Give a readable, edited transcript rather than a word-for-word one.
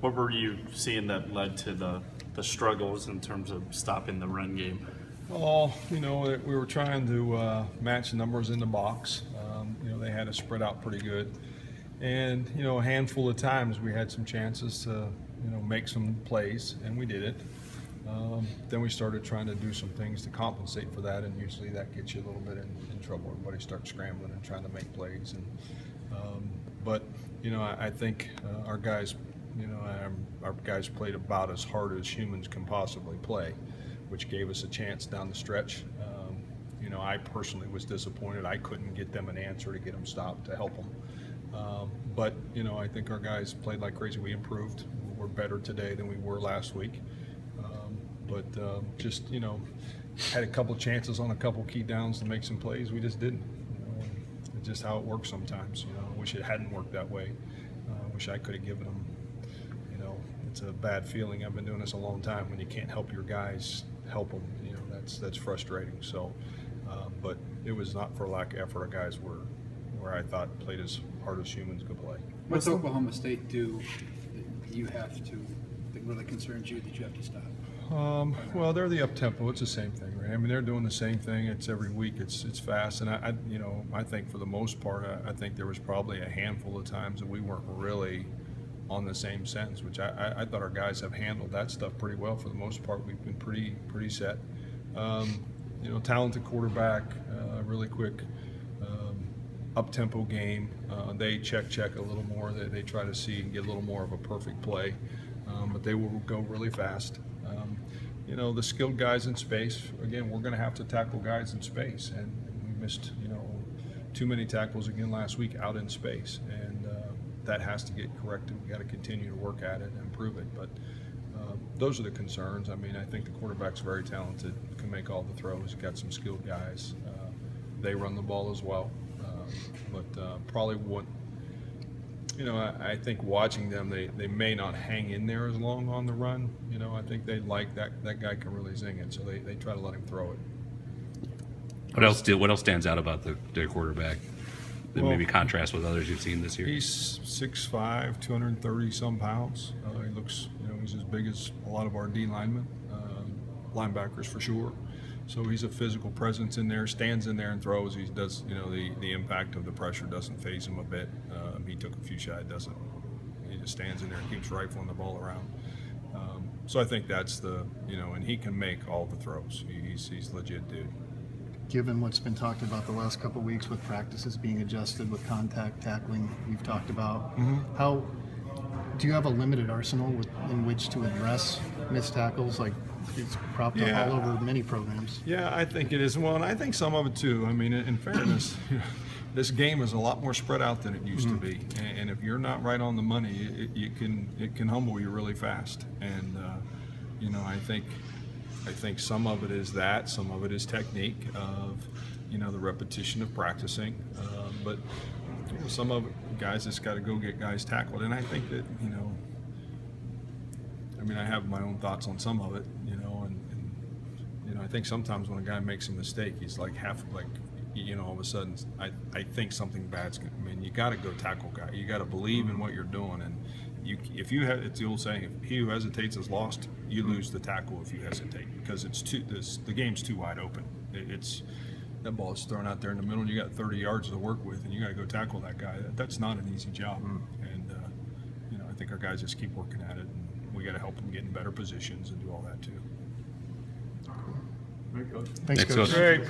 What were you seeing that led to the struggles in terms of stopping the run game? Oh, we were trying to match numbers in the box. They had us spread out pretty good. And, a handful of times we had some chances to, make some plays, and we did it. Then we started trying to do some things to compensate for that, and usually that gets you a little bit in trouble. Everybody starts scrambling and trying to make plays. But I think our guys, our guys played about as hard as humans can possibly play, which gave us a chance down the stretch. I personally was disappointed. I couldn't get them an answer to get them stopped to help them. But I think our guys played like crazy. We improved. We're better today than we were last week. Just had a couple chances on a couple key downs to make some plays. We just didn't. It's just how it works sometimes. I wish it hadn't worked that way. I wish I could have given them. It's a bad feeling. I've been doing this a long time. When you can't help your guys, help them. That's frustrating. So, but it was not for lack of effort. Our guys were where I thought played as hard as humans could play. What's Oklahoma State do that you have to, that really concerns you, that you have to stop? Well, they're the up tempo. It's the same thing, right? I mean, they're doing the same thing. It's every week. It's fast, and I think for the most part, I think there was probably a handful of times that we weren't really on the same sentence, which I thought our guys have handled that stuff pretty well for the most part. We've been pretty set. Talented quarterback, really quick, up tempo game. They check a little more. They try to see and get a little more of a perfect play, but they will go really fast. The skilled guys in space, again, we're going to have to tackle guys in space, and we missed, too many tackles again last week out in space, and that has to get corrected. We got to continue to work at it and improve it, but those are the concerns. I mean, I think the quarterback's very talented, can make all the throws, got some skilled guys. They run the ball as well, but probably what, I think watching them, they may not hang in there as long on the run. I think they like that guy can really zing it, so they try to let him throw it. What else stands out about their quarterback that maybe contrast with others you've seen this year? He's 6'5", 230 some pounds. He looks, he's as big as a lot of our D linemen, linebackers for sure. So he's a physical presence in there, stands in there and throws. He does, the impact of the pressure doesn't faze him a bit. He took a few shots, doesn't. He just stands in there and keeps rifling the ball around. So I think that's and he can make all the throws. He's legit dude. Given what's been talked about the last couple of weeks with practices being adjusted with contact tackling we've talked about, how do you have a limited arsenal in which to address missed tackles? Like it's propped up all over many programs. Yeah, I think it is. Well, and I think some of it too. I mean, in fairness, this game is a lot more spread out than it used to be, and if you're not right on the money, it can humble you really fast. And I think some of it is that, some of it is technique of, the repetition of practicing. But some of it, guys just got to go get guys tackled. And I think that, I have my own thoughts on some of it, and I think sometimes when a guy makes a mistake, he's like all of a sudden, I think something bad's going to, you got to go tackle guy. You got to believe in what you're doing. And it's the old saying, if he who hesitates is lost, you lose the tackle if you hesitate, because the game's too wide open. That ball is thrown out there in the middle, and you got 30 yards to work with, and you got to go tackle that guy. That's not an easy job. And I think our guys just keep working at it, and we got to help them get in better positions and do all that too. Thanks, Coach. Coach. Great.